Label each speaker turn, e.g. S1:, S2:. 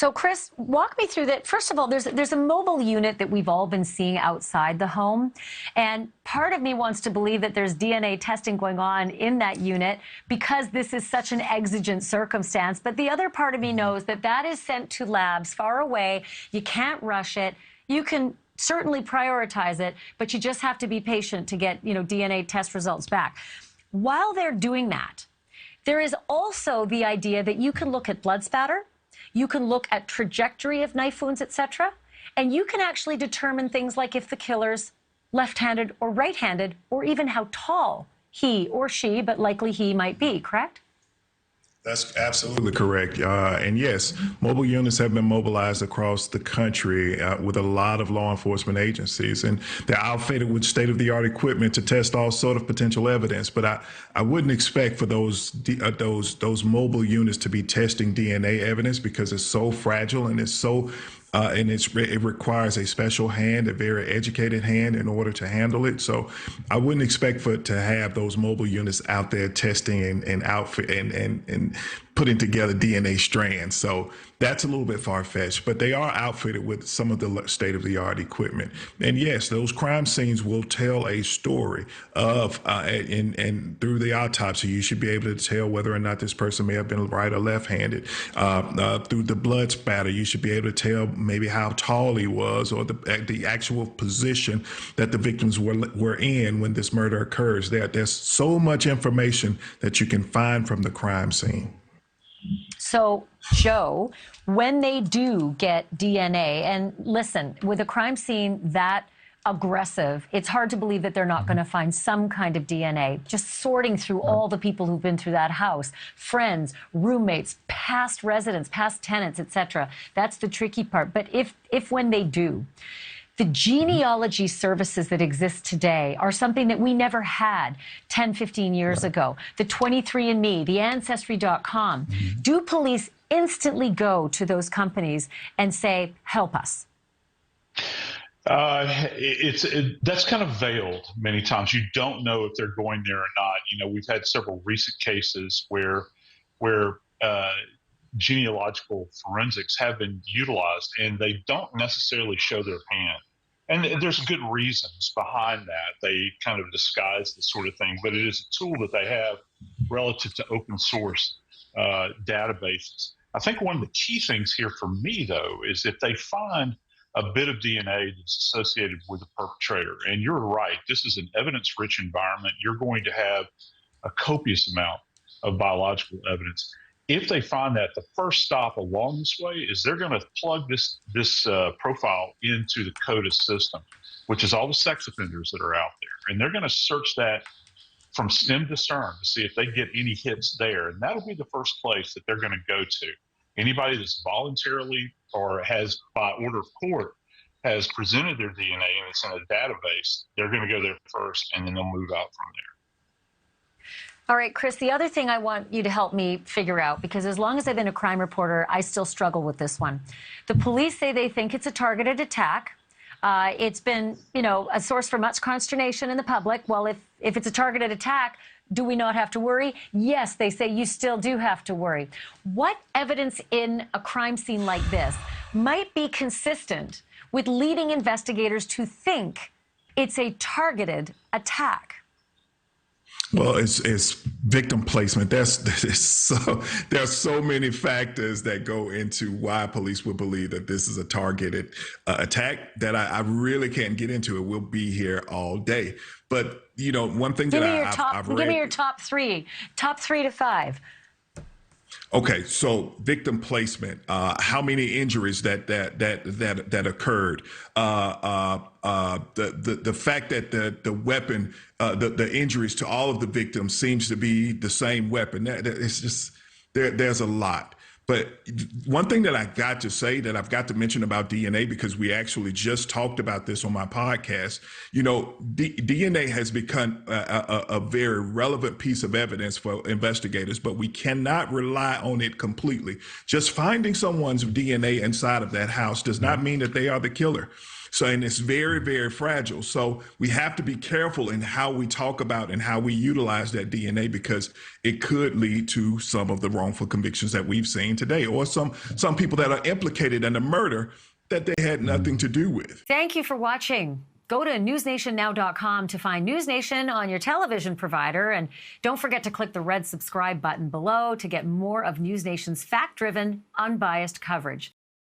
S1: So, Chris, walk me through that. First of all, there's a mobile unit that we've all been seeing outside the home. And part of me wants to believe that there's DNA testing going on in that unit because this is such an exigent circumstance. But the other part of me knows that that is sent to labs far away. You can't rush it. You can certainly prioritize it, but you just have to be patient to get, DNA test results back. While they're doing that, there is also the idea that you can look at blood spatter. You can look at trajectory of knife wounds, etc. And you can actually determine things like if the killer's left-handed or right-handed, or even how tall he or she, but likely he, might be, correct?
S2: That's absolutely correct. And yes, mobile units have been mobilized across the country with a lot of law enforcement agencies, and they're outfitted with state-of-the-art equipment to test all sort of potential evidence. But I wouldn't expect for those mobile units to be testing DNA evidence because it's so fragile and it's so it requires a special hand, a very educated hand, in order to handle it. So I wouldn't expect for it to have those mobile units out there testing and outfit and putting together DNA strands. So that's a little bit far-fetched, but they are outfitted with some of the state-of-the-art equipment. And yes, those crime scenes will tell a story of, and through the autopsy, you should be able to tell whether or not this person may have been right or left-handed. Through the blood spatter, you should be able to tell maybe how tall he was, or the actual position that the victims were in when this murder occurs. There's so much information that you can find from the crime scene.
S1: So, Joe, when they do get DNA, and listen, with a crime scene that aggressive, it's hard to believe that they're not going to find some kind of DNA. Just sorting through all the people who've been through that house, friends, roommates, past residents, past tenants, etc. That's the tricky part. But if when they do, the genealogy services that exist today are something that we never had 10, 15 years ago. The 23andMe, the Ancestry.com. Do police instantly go to those companies and say, help us?
S3: That's kind of veiled many times. You don't know if they're going there or not. We've had several recent cases where genealogical forensics have been utilized, and they don't necessarily show their hand. And there's good reasons behind that. They kind of disguise this sort of thing, but it is a tool that they have relative to open source databases. I think one of the key things here for me, though, is if they find a bit of DNA that's associated with the perpetrator, and you're right, this is an evidence-rich environment. You're going to have a copious amount of biological evidence. If they find that, the first stop along this way is they're going to plug this profile into the CODIS system, which is all the sex offenders that are out there. And they're going to search that from stem to stern to see if they get any hits there. And that'll be the first place that they're going to go to. Anybody that's voluntarily or has, by order of court, has presented their DNA and it's in a database, they're going to go there first, and then they'll move out from there.
S1: All right, Chris, the other thing I want you to help me figure out, because as long as I've been a crime reporter, I still struggle with this one. The police say they think it's a targeted attack. It's been, a source for much consternation in the public. Well, if it's a targeted attack, do we not have to worry? Yes, they say you still do have to worry. What evidence in a crime scene like this might be consistent with leading investigators to think it's a targeted attack?
S2: Well, it's victim placement. There are so many factors that go into why police would believe that this is a targeted attack that I really can't get into. It. We'll be here all day. But, one thing that I've read.
S1: Give me your top three to five.
S2: Okay, so victim placement, how many injuries that occurred, the fact that the weapon, the injuries to all of the victims seems to be the same weapon. It's just there's a lot. But one thing that I got to say that I've got to mention about DNA, because we actually just talked about this on my podcast, DNA has become a very relevant piece of evidence for investigators, but we cannot rely on it completely. Just finding someone's DNA inside of that house does not mean that they are the killer. So, and it's very, very fragile. So we have to be careful in how we talk about and how we utilize that DNA, because it could lead to some of the wrongful convictions that we've seen today, or some people that are implicated in a murder that they had nothing to do with.
S1: Thank you for watching. Go to newsnationnow.com to find NewsNation on your television provider. And don't forget to click the red subscribe button below to get more of NewsNation's fact-driven, unbiased coverage.